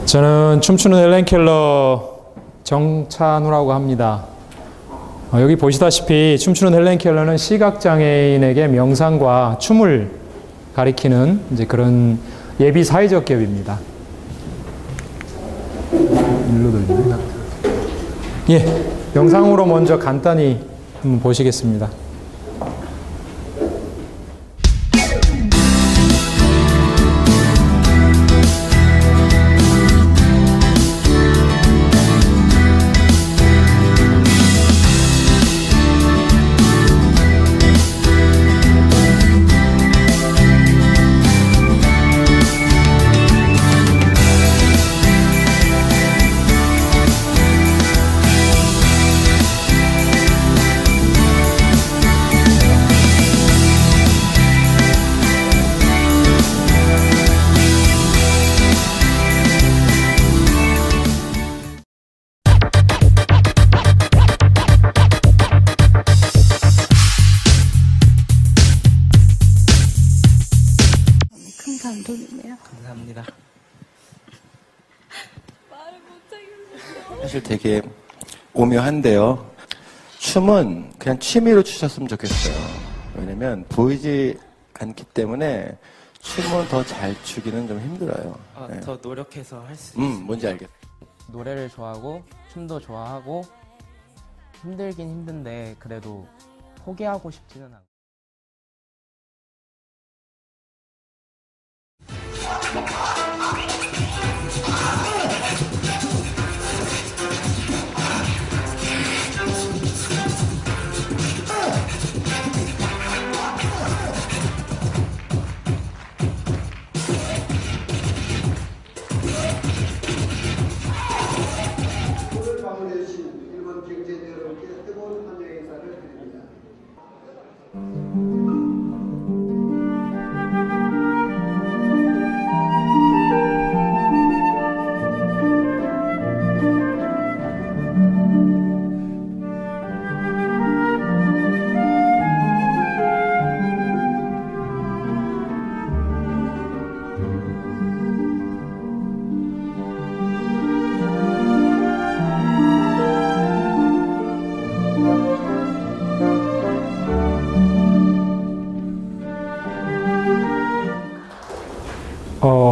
저는 춤추는 헬렌 켈러 정찬우라고 합니다. 여기 보시다시피 춤추는 헬렌 켈러는 시각장애인에게 명상과 춤을 가리키는 이제 그런 예비 사회적 기업입니다. 일로 돌리네. 예, 영상으로 먼저 간단히 한번 보시겠습니다. 감동이네요. 감사합니다. 말을 못하겠어요. 사실 되게 오묘한데요. 춤은 그냥 취미로 추셨으면 좋겠어요. 왜냐면 보이지 않기 때문에 춤은 더 잘 추기는 좀 힘들어요. 네. 더 노력해서 할 수 있어요. 뭔지 알겠어요. 노래를 좋아하고 춤도 좋아하고 힘들긴 힘든데 그래도 포기하고 싶지는 않고. 오늘 방문해주신 일본 경제인 여러분께 뜨거운 환영 인사를 드립니다.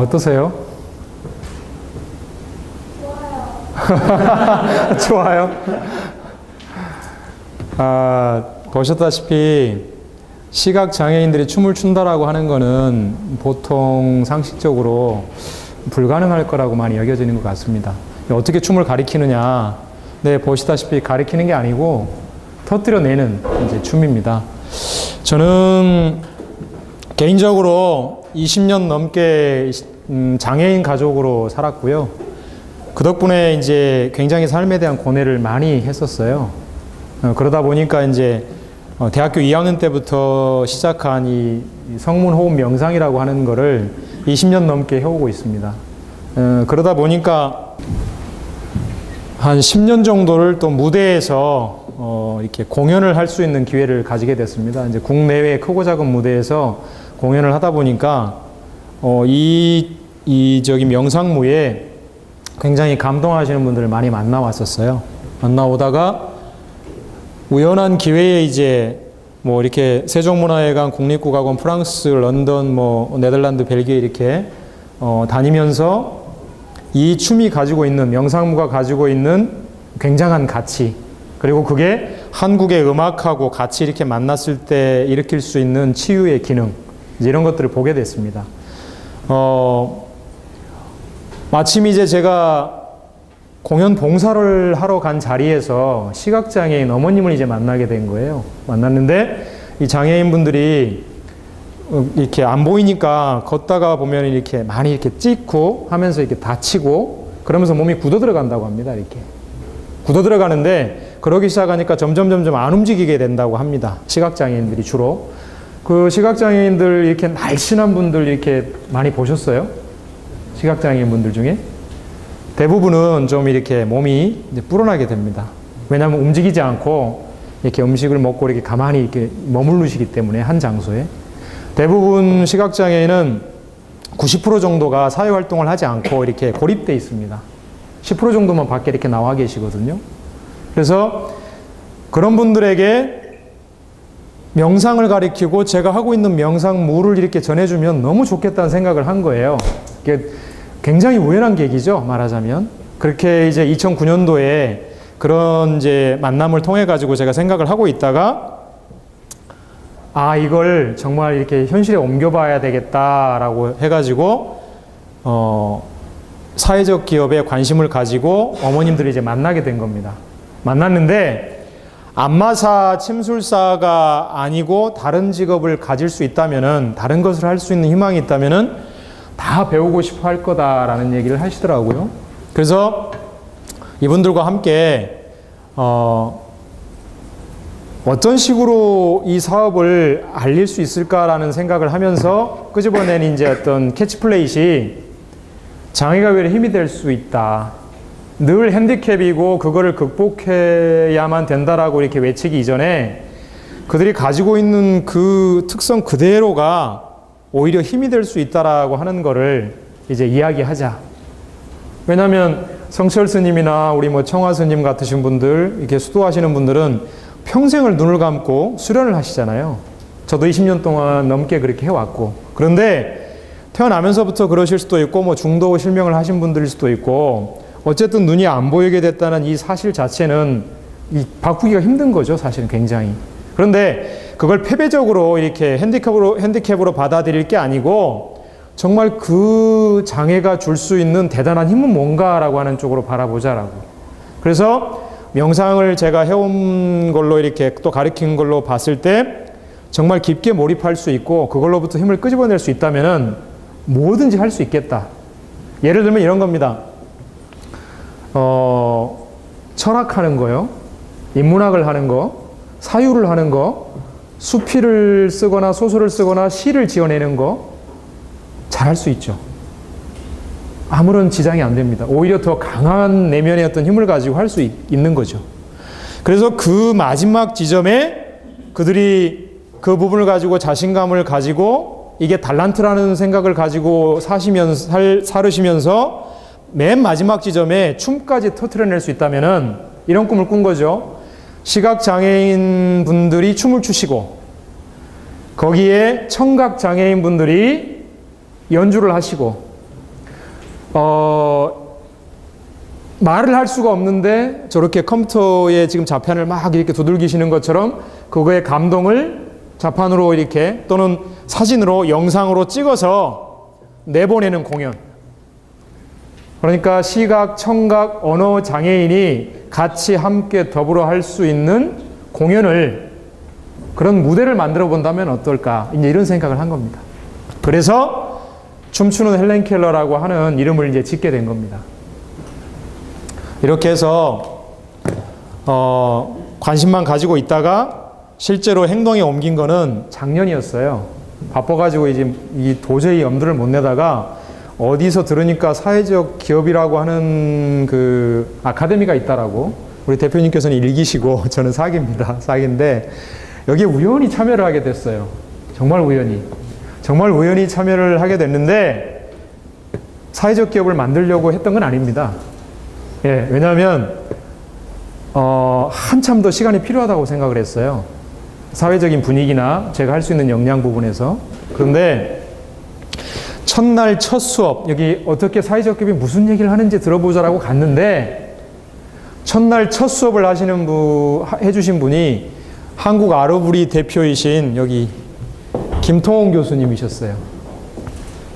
어떠세요? 좋아요. 보셨다시피 시각장애인들이 춤을 춘다라고 하는 거는 보통 상식적으로 불가능할 거라고 많이 여겨지는 것 같습니다. 어떻게 춤을 가리키느냐? 네, 보시다시피 가리키는 게 아니고 터뜨려내는 이제 춤입니다. 저는 개인적으로 20년 넘게 장애인 가족으로 살았고요. 그 덕분에 이제 굉장히 삶에 대한 고뇌를 많이 했었어요. 그러다 보니까 이제 대학교 2학년 때부터 시작한 이 성문호흡 명상이라고 하는 거를 20년 넘게 해오고 있습니다. 그러다 보니까 한 10년 정도를 또 무대에서 이렇게 공연을 할 수 있는 기회를 가지게 됐습니다. 이제 국내외 크고 작은 무대에서 공연을 하다 보니까 저기 명상무에 굉장히 감동하시는 분들을 많이 만나왔었어요. 만나오다가 우연한 기회에 이제 뭐 이렇게 세종문화회관, 국립국악원, 프랑스, 런던, 뭐 네덜란드, 벨기에 이렇게 다니면서 이 춤이 가지고 있는, 명상무가 가지고 있는 굉장한 가치, 그리고 그게 한국의 음악하고 같이 이렇게 만났을 때 일으킬 수 있는 치유의 기능, 이런 것들을 보게 됐습니다. 마침 이제 제가 공연 봉사를 하러 간 자리에서 시각장애인 어머님을 이제 만나게 된 거예요. 만났는데 이 장애인분들이 이렇게 안 보이니까 걷다가 보면 이렇게 많이 이렇게 찍고 하면서 이렇게 다치고 그러면서 몸이 굳어 들어간다고 합니다. 이렇게 굳어 들어가는데 그러기 시작하니까 점점 안 움직이게 된다고 합니다. 시각장애인들이 주로. 그 시각장애인들 이렇게 날씬한 분들 이렇게 많이 보셨어요? 시각장애인 분들 중에? 대부분은 좀 이렇게 몸이 이제 불어나게 됩니다. 왜냐하면 움직이지 않고 이렇게 음식을 먹고 이렇게 가만히 이렇게 머무르시기 때문에 한 장소에. 대부분 시각장애인은 90% 정도가 사회활동을 하지 않고 이렇게 고립되어 있습니다. 10% 정도만 밖에 이렇게 나와 계시거든요. 그래서 그런 분들에게 명상을 가리키고 제가 하고 있는 명상물을 이렇게 전해주면 너무 좋겠다는 생각을 한 거예요. 이게 굉장히 우연한 계기죠, 말하자면. 그렇게 이제 2009년도에 그런 이제 만남을 통해 가지고 제가 생각을 하고 있다가 이걸 정말 이렇게 현실에 옮겨봐야 되겠다라고 해가지고 사회적 기업에 관심을 가지고 어머님들이 이제 만나게 된 겁니다. 만났는데 안마사, 침술사가 아니고 다른 직업을 가질 수 있다면은, 다른 것을 할 수 있는 희망이 있다면은 다 배우고 싶어 할 거다라는 얘기를 하시더라고요. 그래서 이분들과 함께 어떤 식으로 이 사업을 알릴 수 있을까라는 생각을 하면서 끄집어낸 이제 어떤 캐치플레이시, 장애가 왜 힘이 될 수 있다. 늘 핸디캡이고 그거를 극복해야만 된다라고 이렇게 외치기 이전에 그들이 가지고 있는 그 특성 그대로가 오히려 힘이 될 수 있다라고 하는 거를 이제 이야기하자. 왜냐하면 성철 스님이나 우리 뭐 청화 스님 같으신 분들, 이렇게 수도하시는 분들은 평생을 눈을 감고 수련을 하시잖아요. 저도 20년 동안 넘게 그렇게 해왔고. 그런데 태어나면서부터 그러실 수도 있고, 뭐 중도 실명을 하신 분들일 수도 있고, 어쨌든 눈이 안 보이게 됐다는 이 사실 자체는 바꾸기가 힘든 거죠, 사실은 굉장히. 그런데 그걸 패배적으로 이렇게 핸디캡으로 받아들일 게 아니고, 정말 그 장애가 줄 수 있는 대단한 힘은 뭔가라고 하는 쪽으로 바라보자라고. 그래서 명상을 제가 해온 걸로 이렇게 또 가르친 걸로 봤을 때 정말 깊게 몰입할 수 있고 그걸로부터 힘을 끄집어낼 수 있다면은 뭐든지 할 수 있겠다. 예를 들면 이런 겁니다. 철학하는 거요. 인문학을 하는 거, 사유를 하는 거, 수필을 쓰거나 소설을 쓰거나 시를 지어내는 거 잘할 수 있죠. 아무런 지장이 안 됩니다. 오히려 더 강한 내면의 어떤 힘을 가지고 할 수 있는 거죠. 그래서 그 마지막 지점에 그들이 그 부분을 가지고 자신감을 가지고 이게 달란트라는 생각을 가지고 살으시면서 맨 마지막 지점에 춤까지 터트려낼 수 있다면은 이런 꿈을 꾼 거죠. 시각장애인 분들이 춤을 추시고 거기에 청각장애인 분들이 연주를 하시고 말을 할 수가 없는데 저렇게 컴퓨터에 지금 자판을 막 이렇게 두들기시는 것처럼 그거의 감동을 자판으로 이렇게 또는 사진으로 영상으로 찍어서 내보내는 공연. 그러니까 시각, 청각, 언어 장애인이 같이 함께 더불어 할 수 있는 공연을, 그런 무대를 만들어 본다면 어떨까, 이제 이런 생각을 한 겁니다. 그래서 춤추는 헬렌 켈러라고 하는 이름을 이제 짓게 된 겁니다. 이렇게 해서 관심만 가지고 있다가 실제로 행동에 옮긴 거는 작년이었어요. 바빠가지고 이제 도저히 엄두를 못 내다가 어디서 들으니까 사회적 기업이라고 하는 그 아카데미가 있다라고 우리 대표님께서는 일기시고 저는 사기입니다. 사기인데 여기에 우연히 참여를 하게 됐어요. 정말 우연히 참여를 하게 됐는데 사회적 기업을 만들려고 했던 건 아닙니다. 예, 왜냐하면 한참 더 시간이 필요하다고 생각을 했어요. 사회적인 분위기나 제가 할 수 있는 역량 부분에서. 그런데 첫날 첫 수업, 여기 어떻게 사회적 기업이 무슨 얘기를 하는지 들어보자라고 갔는데 첫날 첫 수업을 해주신 분이 한국 아르부리 대표이신 여기 김통홍 교수님이셨어요.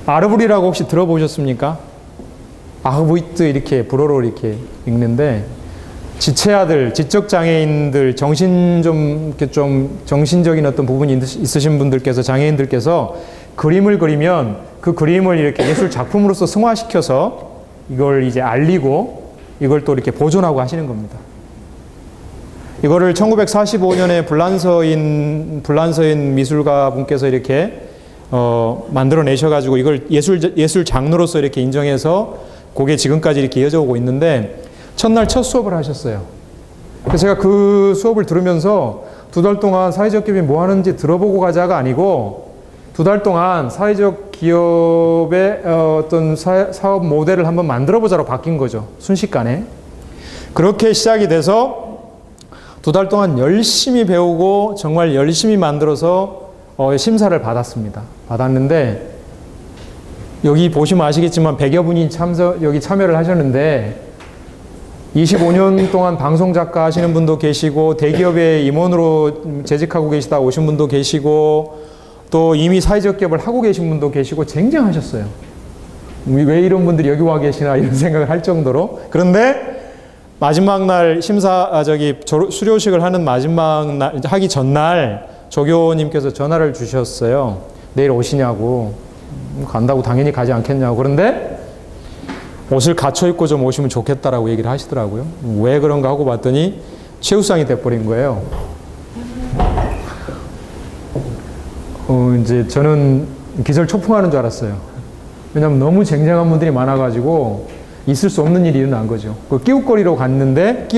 아르부리라고 혹시 들어보셨습니까? 아흐부이트 이렇게 불어로 이렇게 읽는데 지체아들, 지적장애인들, 정신적인 어떤 부분이 있으신 분들께서, 장애인들께서 그림을 그리면 그 그림을 이렇게 예술 작품으로서 승화시켜서 이걸 이제 알리고 이걸 또 이렇게 보존하고 하시는 겁니다. 이거를 1945년에 불란서인 미술가 분께서 이렇게 만들어내셔가지고 이걸 예술 장르로서 이렇게 인정해서 그게 지금까지 이렇게 이어져 오고 있는데 첫날 첫 수업을 하셨어요. 그래서 제가 그 수업을 들으면서 2달 동안 사회적 기업이 뭐 하는지 들어보고 가자가 아니고 2달 동안 사회적 기업의 어떤 사업 모델을 한번 만들어 보자로 바뀐 거죠. 순식간에. 그렇게 시작이 돼서 2달 동안 열심히 배우고 정말 열심히 만들어서 심사를 받았습니다. 받았는데 여기 보시면 아시겠지만 100여 분이 여기 참여를 하셨는데 25년 동안 방송 작가 하시는 분도 계시고 대기업에 임원으로 재직하고 계시다 오신 분도 계시고 또 이미 사회적 기업을 하고 계신 분도 계시고 쟁쟁하셨어요. 왜 이런 분들이 여기 와 계시나 이런 생각을 할 정도로. 그런데 마지막 날 수료식을 하는 마지막 날 하기 전날 조교님께서 전화를 주셨어요. 내일 오시냐고. 간다고 당연히 가지 않겠냐고. 그런데 옷을 갖춰 입고 좀 오시면 좋겠다라고 얘기를 하시더라고요. 왜 그런가 하고 봤더니 최우상이 돼버린 거예요. 이제 저는 기절초풍하는 줄 알았어요. 왜냐하면 너무 쟁쟁한 분들이 많아가지고 있을 수 없는 일이 일어난 거죠. 그 끼웃거리로 갔는데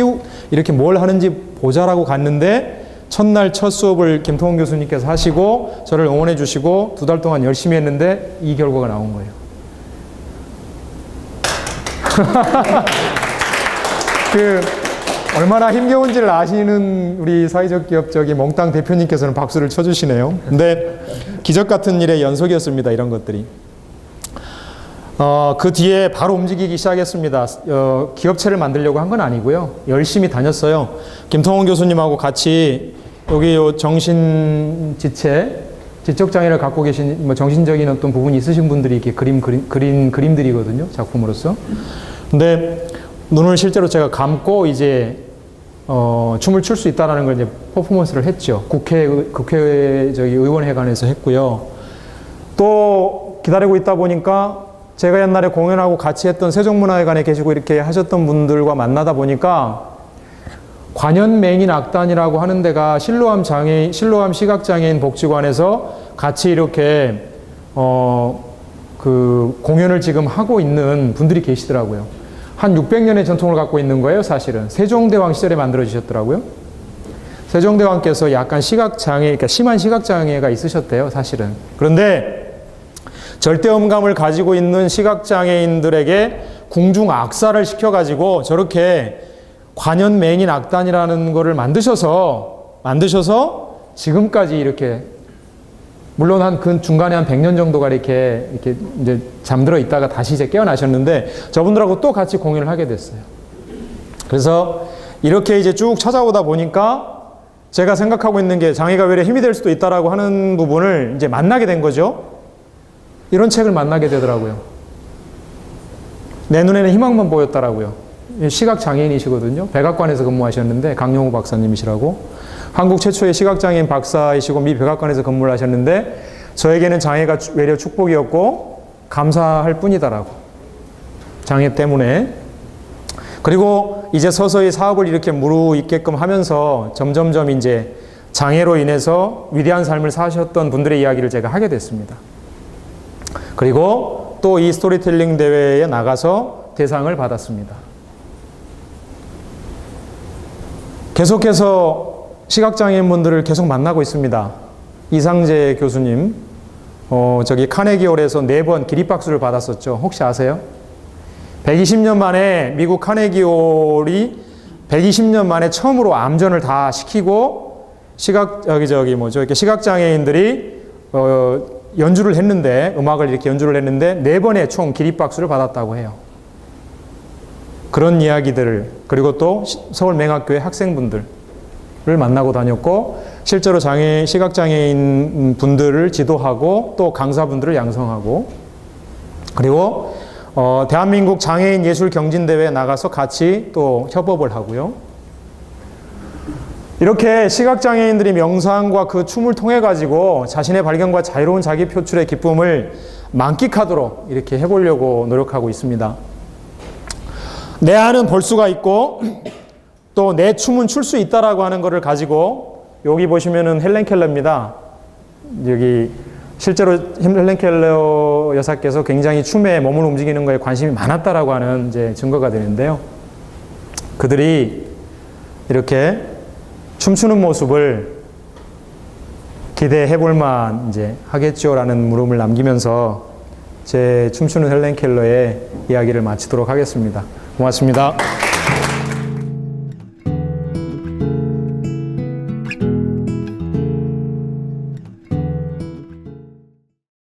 이렇게 뭘 하는지 보자라고 갔는데 첫날 첫 수업을 김통원 교수님께서 하시고 저를 응원해 주시고 2달 동안 열심히 했는데 이 결과가 나온 거예요. 얼마나 힘겨운지를 아시는 우리 사회적 기업 몽땅 대표님께서는 박수를 쳐주시네요. 근데 기적 같은 일의 연속이었습니다. 이런 것들이. 그 뒤에 바로 움직이기 시작했습니다. 기업체를 만들려고 한 건 아니고요. 열심히 다녔어요. 김통원 교수님하고 같이 여기 지적장애를 갖고 계신 정신적인 어떤 부분이 있으신 분들이 이렇게 그린 그림들이거든요. 작품으로서. 근데 눈을 실제로 제가 감고 이제 춤을 출 수 있다는 걸 이제 퍼포먼스를 했죠. 의원회관에서 했고요. 또 기다리고 있다 보니까 제가 옛날에 공연하고 같이 했던 세종문화회관에 계시고 이렇게 하셨던 분들과 만나다 보니까 관현맹인 악단이라고 하는 데가 실로암 시각장애인 복지관에서 같이 이렇게 공연을 지금 하고 있는 분들이 계시더라고요. 한 600년의 전통을 갖고 있는 거예요, 사실은. 세종대왕 시절에 만들어지셨더라고요. 세종대왕께서 약간 그러니까 심한 시각장애가 있으셨대요, 사실은. 그런데 절대음감을 가지고 있는 시각장애인들에게 궁중악사를 시켜가지고 저렇게 관현맹인 악단이라는 거를 만드셔서 지금까지 이렇게 물론 중간에 한 100년 정도가 이렇게 이제 잠들어 있다가 다시 이제 깨어나셨는데 저분들하고 또 같이 공연을 하게 됐어요. 그래서 이렇게 이제 쭉 찾아오다 보니까 제가 생각하고 있는 게 장애가 외래 힘이 될 수도 있다라고 하는 부분을 이제 만나게 된 거죠. 이런 책을 만나게 되더라고요. 내 눈에는 희망만 보였더라고요. 시각장애인이시거든요. 백악관에서 근무하셨는데 강용우 박사님이시라고. 한국 최초의 시각장애인 박사이시고 미 백악관에서 근무를 하셨는데 저에게는 장애가 외려 축복이었고 감사할 뿐이다라고. 장애 때문에. 그리고 이제 서서히 사업을 이렇게 무르익게끔 하면서 점점점 이제 장애로 인해서 위대한 삶을 사셨던 분들의 이야기를 제가 하게 됐습니다. 그리고 또 이 스토리텔링 대회에 나가서 대상을 받았습니다. 계속해서 시각장애인분들을 계속 만나고 있습니다. 이상재 교수님, 카네기홀에서 4번 기립박수를 받았었죠. 혹시 아세요? 120년 만에 미국 카네기홀이 120년 만에 처음으로 암전을 다 시키고 이렇게 시각장애인들이 연주를 했는데 음악을 이렇게 연주를 했는데 4번의 총 기립박수를 받았다고 해요. 그런 이야기들을 그리고 또 서울맹학교의 학생분들을 만나고 다녔고 실제로 시각장애인 분들을 지도하고 또 강사분들을 양성하고 그리고 대한민국 장애인 예술 경진대회에 나가서 같이 또 협업을 하고요. 이렇게 시각장애인들이 명상과 그 춤을 통해 가지고 자신의 발견과 자유로운 자기 표출의 기쁨을 만끽하도록 이렇게 해보려고 노력하고 있습니다. 내 안은 볼 수가 있고 또 내 춤은 출 수 있다라고 하는 것을 가지고 여기 보시면은 헬렌 켈러입니다. 여기 실제로 헬렌 켈러 여사께서 굉장히 춤에 몸을 움직이는 거에 관심이 많았다라고 하는 이제 증거가 되는데요. 그들이 이렇게 춤추는 모습을 기대해 볼만 이제 하겠죠라는 물음을 남기면서 제 춤추는 헬렌 켈러의 이야기를 마치도록 하겠습니다. 고맙습니다.